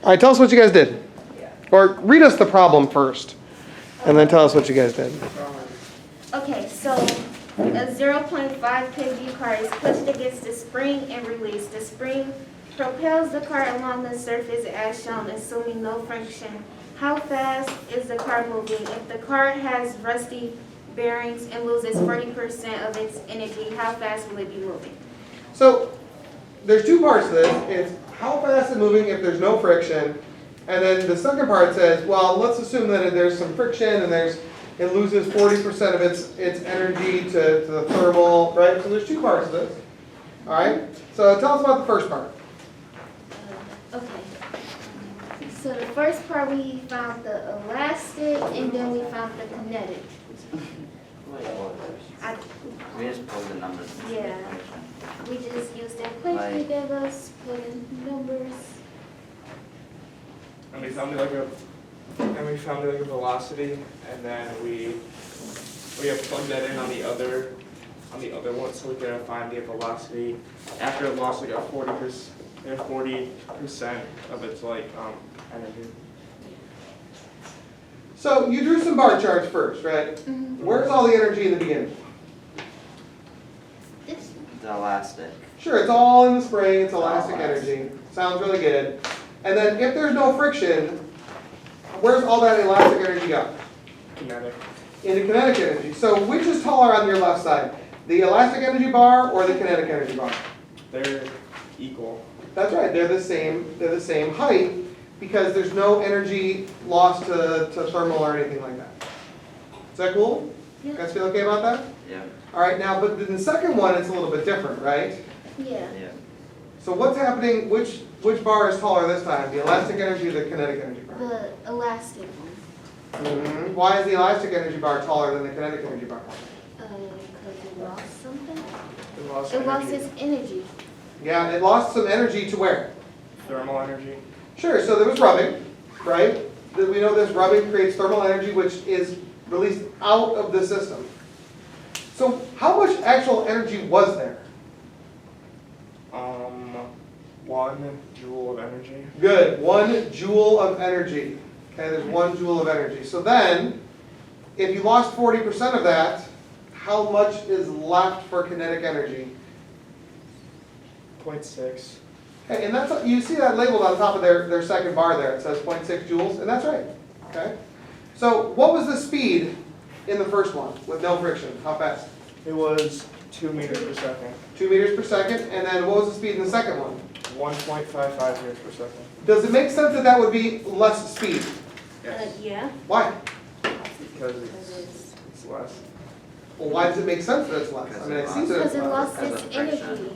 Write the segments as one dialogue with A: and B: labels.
A: All right, tell us what you guys did. Or read us the problem first, and then tell us what you guys did.
B: Okay, so a 0.5 kg car is pushed against the spring and released. The spring propels the car along the surface as shown, assuming no friction. How fast is the car moving? If the car has rusty bearings and loses 40% of its energy, how fast will it be moving?
A: So there's two parts to this. It's how fast it's moving if there's no friction. And then the second part says, well, let's assume that there's some friction and it loses 40% of its energy to the thermal, right? So there's two parts to this. All right? So tell us about the first part.
B: Okay. So the first part we found the elastic and then we found the kinetic.
C: We just pulled the numbers.
B: Yeah. We just used the equation you gave us, put in numbers.
D: And we found like a velocity, and then we have plugged that in on the other one, so we can find the velocity after it lost like a 40% of its energy.
A: So you drew some bar charts first, right?
B: Mm-hmm.
A: Where's all the energy in the beginning?
C: The elastic.
A: Sure, it's all in the spring, it's elastic energy. Sounds really good. And then if there's no friction, where's all that elastic energy go?
D: Kinetic.
A: Into kinetic energy. So which is taller on your left side? The elastic energy bar or the kinetic energy bar?
D: They're equal.
A: That's right, they're the same height because there's no energy lost to thermal or anything like that. Is that cool?
B: Yeah.
A: You guys feel okay about that?
C: Yeah.
A: All right, now, but in the second one, it's a little bit different, right?
B: Yeah.
C: Yeah.
A: So what's happening, which bar is taller this time? The elastic energy or the kinetic energy bar?
B: The elastic one.
A: Mm-hmm. Why is the elastic energy bar taller than the kinetic energy bar?
B: Because it lost something.
D: It lost
B: It lost
D: energy.
B: its energy.
A: Yeah, it lost some energy to where?
D: Thermal energy.
A: Sure, so there was rubbing, right? We know this rubbing creates thermal energy, which is released out of the system. So how much actual energy was there?
D: 1 joule of energy.
A: Good, 1 joule of energy. Okay, there's 1 joule of energy. So then, if you lost 40% of that, how much is left for kinetic energy?
D: 0.6.
A: Okay, and that's, you see that labeled on top of their second bar there. It says 0.6 joules, and that's right. Okay. So what was the speed in the first one with no friction? How fast?
D: It was 2 meters per second.
A: 2 meters per second. And then what was the speed in the second one?
D: 1.55 meters per second.
A: Does it make sense that that would be less speed?
B: Yeah.
A: Why?
D: Because it's less.
A: Well, why does it make sense that it's less? I mean, I see that
B: Because
A: it's
B: it
A: less.
B: lost
C: Because
B: its
C: of friction.
B: energy.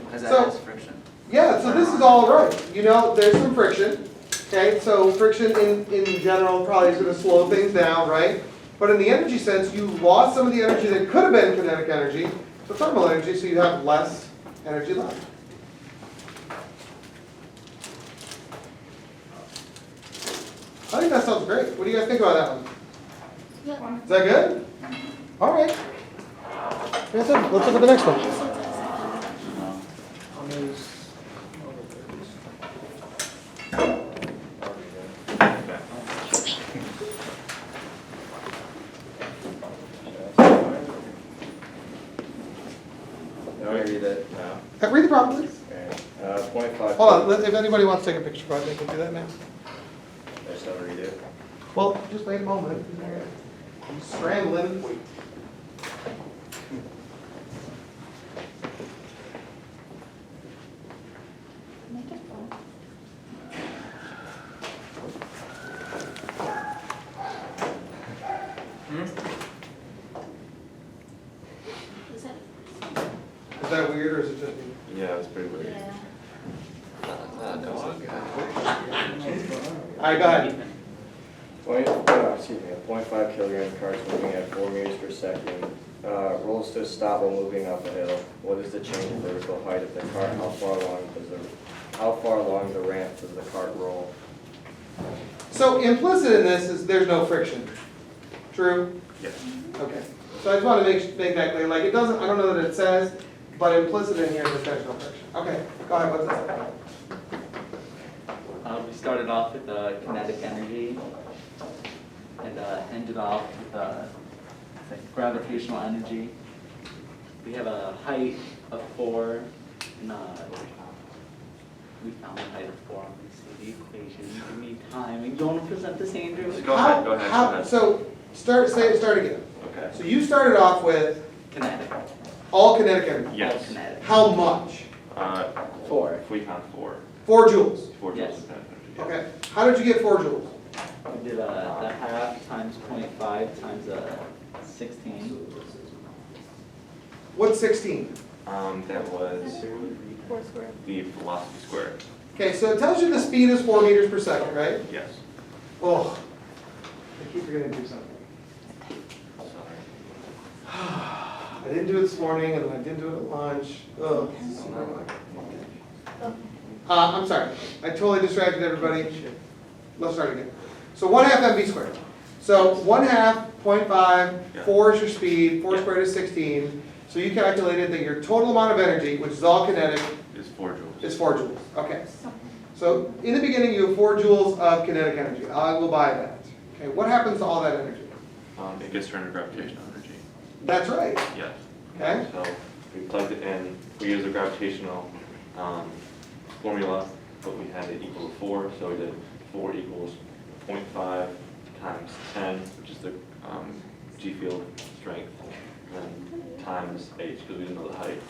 C: Because it
A: So-
C: has friction.
A: Yeah, so this is all right. You know, there's some friction. Okay, so friction in general probably is going to slow things down, right? But in the energy sense, you lost some of the energy that could have been kinetic energy to thermal energy, so you have less energy left. I think that sounds great. What do you guys think about that one?
B: Yeah.
A: Is that good? All right. That's it. Let's look at the next one.
E: Read it now.
A: Read the problem, please.
E: Okay. 0.5.
A: Hold on. If anybody wants to take a picture, go ahead. They can do that now.
E: I just have to read it.
A: Well, just wait a moment. I'm scrambling. Wait.
B: Make it fun. Is that?
A: Is that weird or is it just me?
E: Yeah, it's pretty weird.
B: Yeah.
A: All right, go ahead.
E: 0.5 kilogram cart moving at 4 meters per second. Rolls to a stop while moving up a hill. What is the change in vertical height of the cart? How far along the ramp does the cart roll?
A: So implicit in this is there's no friction. True?
E: Yes.
A: Okay. So I just want to make that clear. Like it doesn't, I don't know that it says, but implicit in here is that there's no friction. Okay, go ahead, what's that?
F: We start started off with kinetic energy and ended off with gravitational energy. We have a height of 4, and we found the height of 4 on the equation. Give me time. You want to present this, Andrew?
G: Go ahead, go ahead.
A: So, start again.
G: Okay.
A: So you started off with
F: Kinetic.
A: all kinetic energy.
F: All
G: Yes.
F: kinetic.
A: How much?
F: 4.
G: If we count 4.
A: 4 joules.
G: 4
F: Yes.
G: joules of kinetic energy. Yeah.
A: Okay. How did you get 4 joules?
F: We did the half times 0.5 times 16.
A: What's 16?
G: That was the velocity squared.
A: Okay, so it tells you the speed is 4 meters per second, right?
G: Yes.
A: Oh, I keep forgetting to do something.
G: Sorry.
A: I didn't do it this morning, and then I didn't do it at lunch. Ugh. I'm sorry. I totally distracted everybody. Let's start again. So 1/2 mv squared. So 1/2, 0.5, 4 is your speed, 4 squared is 16. So you calculated that your total amount of energy, which is all kinetic,
G: Is 4 joules.
A: is 4 joules. Okay. So in the beginning, you have 4 joules of kinetic energy. I will buy that. Okay. What happens to all that energy?
G: It gets turned into gravitational energy.
A: That's right.
G: Yes.
A: Okay.
G: So we plugged it in. We used the gravitational formula, but we had it equal to 4. So we did 4 equals 0.5 times 10, which is the G field strength, and then times h, because we didn't know the height.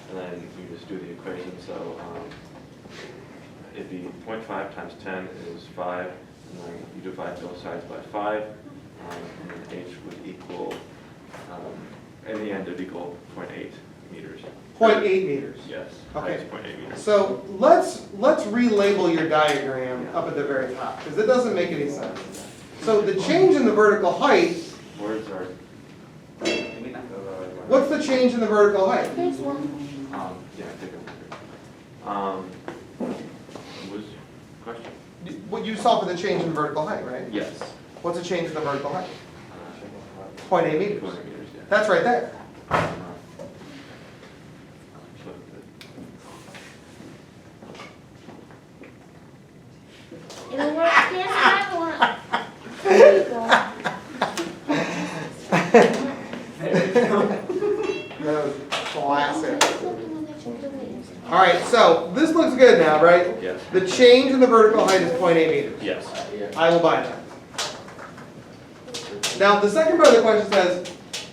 G: And then we just do the equation. So it'd be 0.5 times 10 is 5, and then you divide both sides by 5, and then h would equal, in the end, it'd equal 0.8 meters.
A: 0.8 meters.
G: Yes,
A: Okay.
G: height is 0.8 meters.
A: So let's relabel your diagram up at the very top, because it doesn't make any sense. So the change in the vertical height,
G: Words are,
F: Maybe not.
A: what's the change in the vertical height?
G: yeah, I think I'm what was the question?
A: What you saw for the change in vertical height, right?
G: Yes.
A: What's the change in the vertical height? 0.8 meters.
G: 200 meters, yeah.
A: That's right there.
G: So
B: It'll work against that one. There you go.
A: That was classic. All right, so this looks good now, right?
G: Yes.
A: The change in the vertical height is 0.8 meters.
G: Yes.
A: I will buy that. Now, the second part of the question says,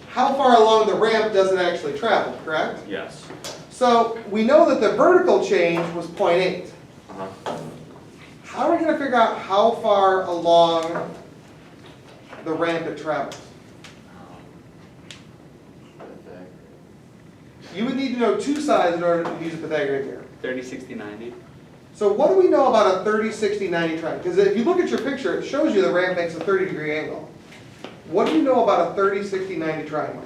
A: how far along the ramp does it actually travel, correct?
G: Yes.
A: So we know that the vertical change was 0.8.
G: Uh-huh.
A: How are we going to figure out how far along the ramp it travels? You would need to know 2 sides in order to use a Pythagorean theorem.
F: 30, 60, 90.
A: So what do we know about a 30, 60, 90 triangle? Because if you look at your picture, it shows you the ramp makes a 30-degree angle. What do you know about a 30, 60, 90 triangle?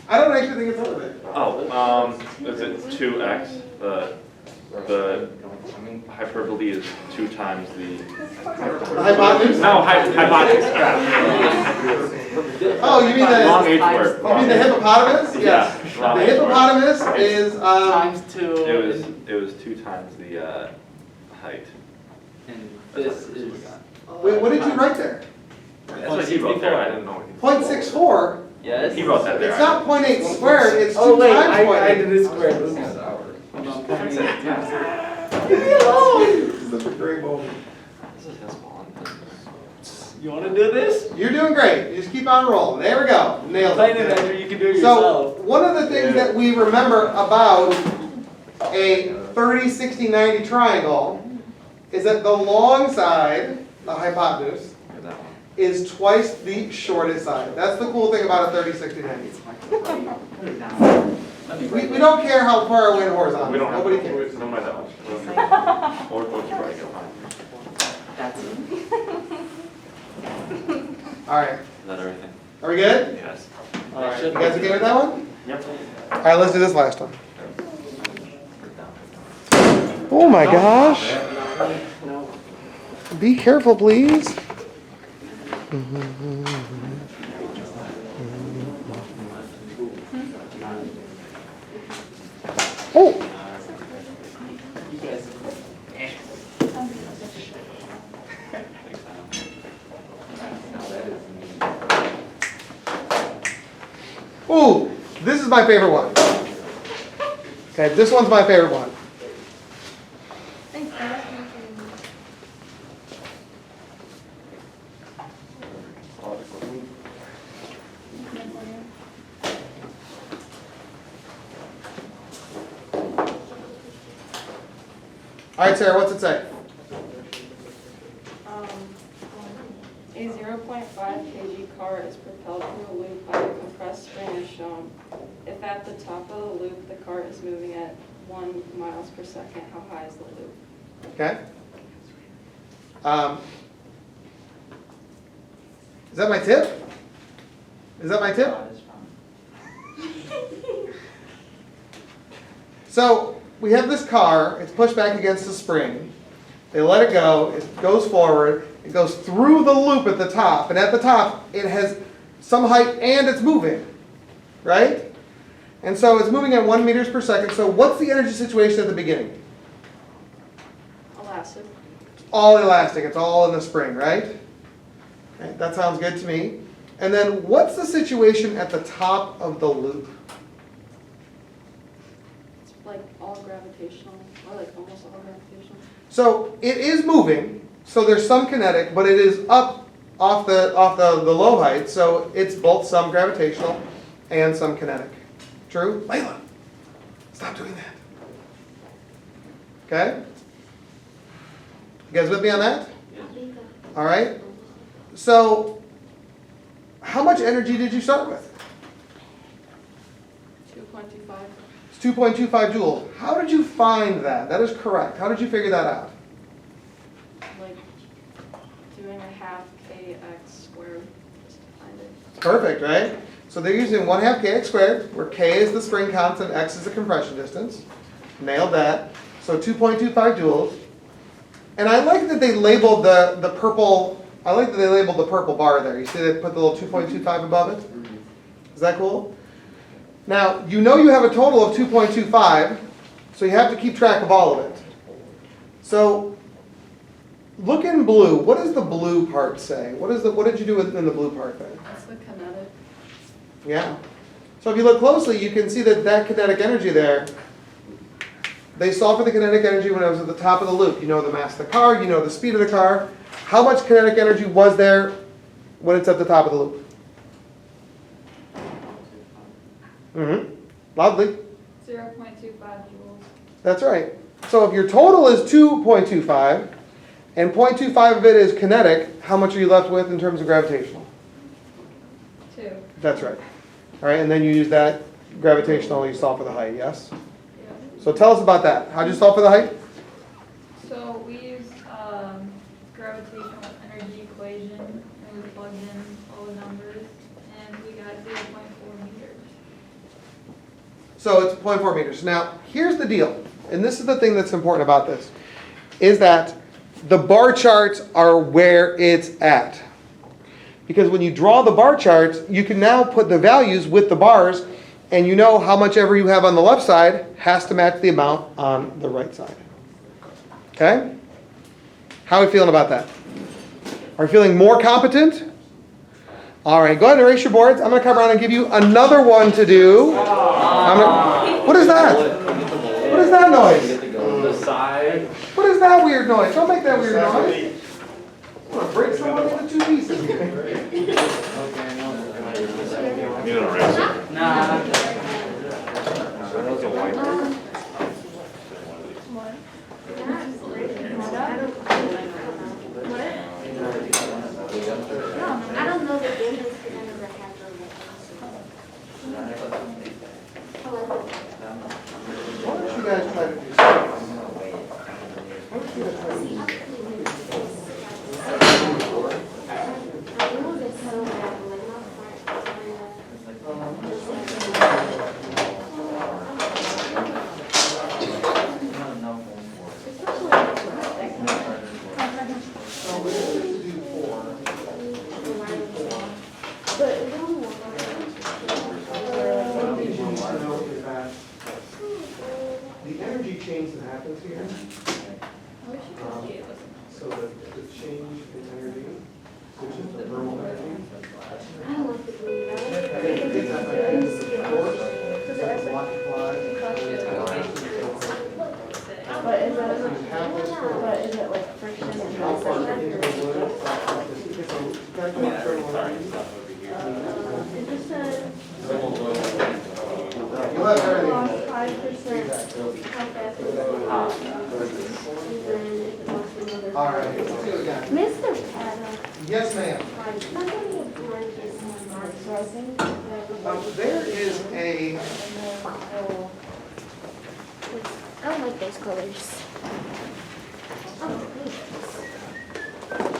A: I don't actually think it's over there.
G: Oh, is it 2x? The hyperbole is 2 times the.
A: The hypotenuse?
G: No, hypotenuse.
A: Oh, you mean
G: Long
A: the,
G: H word.
A: you mean the hippopotamus?
G: Yeah,
A: Yes.
G: long
A: The
G: H word.
A: hippopotamus is,
F: Times 2.
G: It was 2 times the height.
F: And this is.
A: wait, what did you write there?
G: That's what he wrote there. I didn't know what he.
A: 0.64.
F: Yes.
G: He wrote that there.
A: It's not 0.8 squared, it's 2
D: Oh, wait,
A: times
D: I
A: 0.8.
D: did it squared.
A: Leave me alone. Such a great moment.
G: This is his fault.
F: You want to do this?
A: You're doing great. You just keep on rolling. There we go. Nailed
F: Explain it,
A: it.
F: Andrew. You can do it
A: So
F: yourself.
A: one of the things that we remember about a 30, 60, 90 triangle is that the long side, the hypotenuse,
G: Look at that one.
A: is twice the shortest side. That's the cool thing about a 30, 60, 90. We don't care how far away the horizontal.
G: We don't have.
A: Nobody cares.
G: Don't mind that much. Or try to get fine.
F: That's it.
A: All right.
G: Is that everything?
A: Are we good?
G: Yes.
A: All right. You guys okay with that one?
G: Yep.
A: All right, let's do this last one. Oh my gosh. Be careful, please. Oh,
F: You guys.
A: ooh, this is my favorite one. Okay, this one's my favorite one.
B: Thanks, guys.
A: All right, Sarah, what's it say?
H: A 0.5 kg car is propelled through a loop by a compressed spring as shown. If at the top of the loop, the car is moving at 1 miles per second, how high is the loop?
A: Okay. Is that my tip? Is that my tip? So we have this car, it's pushed back against the spring. They let it go, it goes forward, it goes through the loop at the top, and at the top it has some height and it's moving, right? And so it's moving at 1 meters per second. So what's the energy situation at the beginning?
H: Elastic.
A: All elastic, it's all in the spring, right? Okay, that sounds good to me. And then what's the situation at the top of the loop?
H: It's like all gravitational, or like almost all gravitational.
A: So it is moving, so there's some kinetic, but it is up off the low height, so it's both some gravitational and some kinetic. True? Layla, stop doing that. Okay? You guys with me on that? All right. So how much energy did you start with?
H: 2.25.
A: It's 2.25 joules. How did you find that? That is correct. How did you figure that out?
H: Like doing a half kx squared just to find it.
A: Perfect, right? So they're using 1/2 kx squared, where k is the spring constant, x is the compression distance. Nailed that. So 2.25 joules. And I like that they labeled the purple, I like that they labeled the purple bar there. You see they put the little 2.25 above it? Is that cool? Now, you know you have a total of 2.25, so you have to keep track of all of it. So look in blue. What does the blue part say? What did you do in the blue part there?
H: That's the kinetic.
A: Yeah. So if you look closely, you can see that kinetic energy there, they solved for the kinetic energy when it was at the top of the loop. You know the mass of the car, you know the speed of the car. How much kinetic energy was there when it's at the top of the loop? Mm-hmm. Loudly.
H: 0.25 joules.
A: That's right. So if your total is 2.25, and 0.25 of it is kinetic, how much are you left with in terms of gravitational?
H: 2.
A: That's right. All right, and then you use that gravitational, you solve for the height, yes?
H: Yeah.
A: So tell us about that. How'd you solve for the height?
I: So we used gravitational energy equation, and we plugged in all the numbers, and we got 0.4 meters.
A: So it's 0.4 meters. Now, here's the deal, and this is the thing that's important about this, is that the bar charts are where it's at. Because when you draw the bar charts, you can now put the values with the bars, and you know how much ever you have on the left side has to match the amount on the right side. Okay? How are we feeling about that? Are we feeling more competent? All right, go ahead and erase your boards. I'm going to come around and give you another one to do. What is that? What is that noise?
F: The side.
A: What is that weird noise? Don't make that weird noise. I'm going to break someone into 2 pieces.
G: You don't erase it.
F: Nah.
E: That was a whiteboard.
B: I don't know the difference because I never had those.
A: Why don't you guys try to do something? Why don't you guys try to do something? So we're going to do 4. What you need to know is that the energy change that happens here,
I: I wish you could gave us
A: so the change in energy, which is the thermal energy.
B: I don't like the blue. I like the
A: I think it's that by force,
B: Because
A: that's
B: it
A: multiplied.
B: But is it,
A: But
B: is it like friction and
A: how far
B: friction?
A: into the wood, so calculate thermal energy.
B: It just says
A: You'll have everything.
B: 5%. How fast is it? And then if it wants another.
A: All right, let's do it again.
B: Mr. Paddock.
A: Yes, ma'am.
B: Somebody applied this on March, so I think that
A: There is a,
B: I don't like those colors.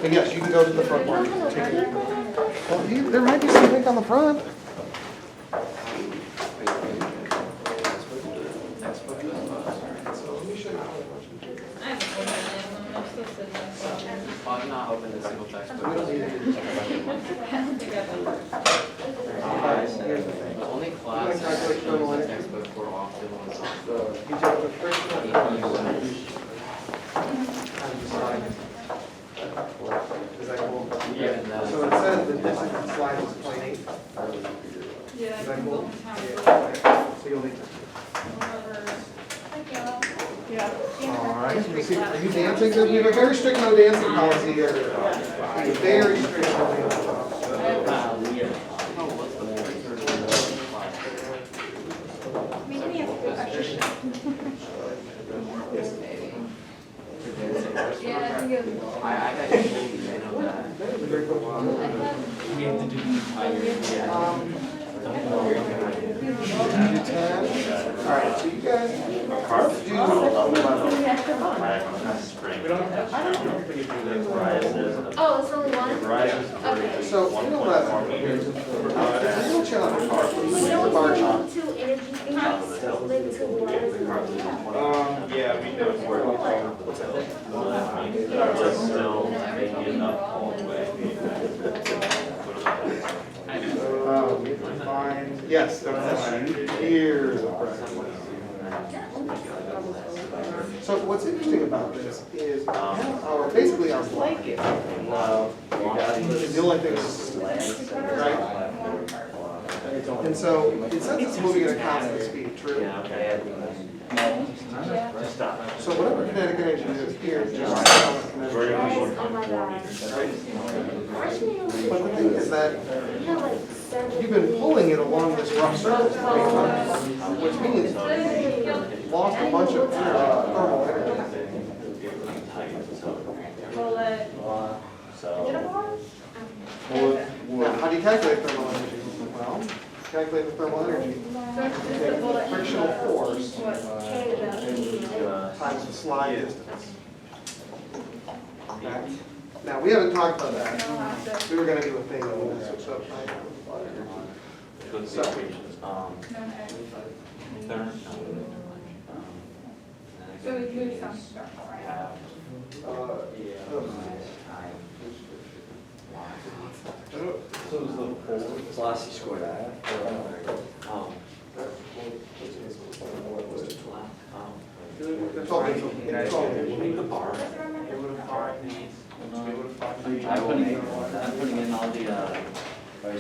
A: and yes, you can go to the front one. Well, there might be some pink on the front. So let me show you how much we do.
I: I haven't opened any of them, I'm still sitting on some.
C: I've not opened a single textbook.
A: We don't need to do
I: I don't think I've opened.
A: Here's the thing.
C: The only class I took from the textbook for often was
A: You take the frictional force times the sine. Is that cool?
C: Yeah.
A: So it says the distance of the slide is 0.8.
I: Yeah, I
A: Is that
I: can
A: cool?
I: go town.
A: So you'll need to.
I: Thank you.
A: All right, let me see, are you dancing? We have a very strict no dancing policy here. Very strict no dancing policy.
I: Yeah, I think it was.
C: I got you, I know that.
A: All right, so you guys do.
B: Oh, it's only one? Okay.
A: So, you know what? It's a little challenging. The bar chart.
B: Two energy things, like two wires.
D: Yeah, we do.
G: Still making enough all the way.
A: Fine. Yes, that's years of practice. So what's interesting about this is basically our blanket. The only thing is, right? And so it says it's moving at a constant speed, true? So whatever kinetic energy is here, just kinetic energy.
B: Oh my God.
A: But the thing is that
B: You have like 7.
A: you've been pulling it along this rough surface, which means you've lost a bunch of thermal energy. Now, how do you calculate thermal energy? Well, calculate the thermal energy. Take frictional force times the slide distance. Okay. Now, we haven't talked about that. We were gonna do a thing on this, switch up.
I: So we do some.
E: Velocity squared I.
A: It's all been- it's all been-
F: I'm putting in all the,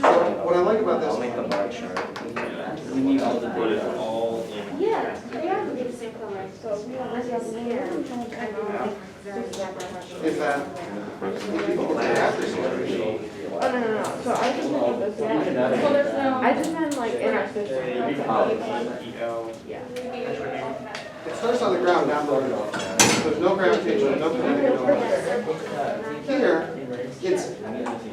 A: So what I like about
E: I'll
A: this,
E: make a bar chart.
F: we need all the
G: Put it
F: data.
G: all in.
B: Yeah, they are the same color, so if you want to just here.
A: is that people that have this energy,
J: Oh, no. So I just meant this one.
I: So there's no.
J: I just meant like in our system. Yeah.
A: it starts on the ground down below. There's no gravitation, no kinetic, no electric. Here, it's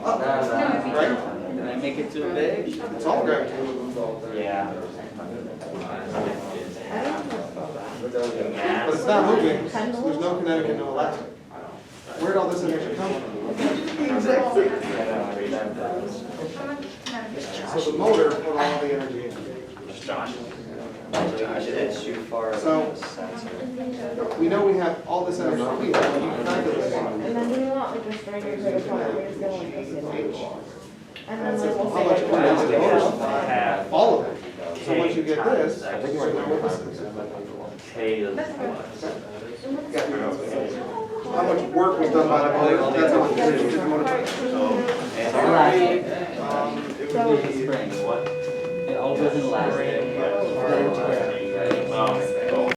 A: up, right?
F: Did I make it too big?
A: It's all gravitation.
E: Yeah.
A: But it's not moving, there's no kinetic and no elastic. Where'd all this energy come from? So the motor put all the energy in.
E: It's too far of
A: So-
E: a sensor.
A: We know we have all this energy here, you calculate it.
J: And then do you want like a strainer to the front, we're just gonna like this in H. And then like we'll
A: How
J: say
A: much
J: like
A: more does the motor
J: what?
A: supply? All of it. So much you get this.
G: I think
A: so now what this is.
G: K is less.
A: How much work was done by the motor, that's how much energy the motor took.
D: It
F: So
D: would
F: it's a
D: be
F: spring.
G: What?
F: It all goes in elastic.
G: Oh.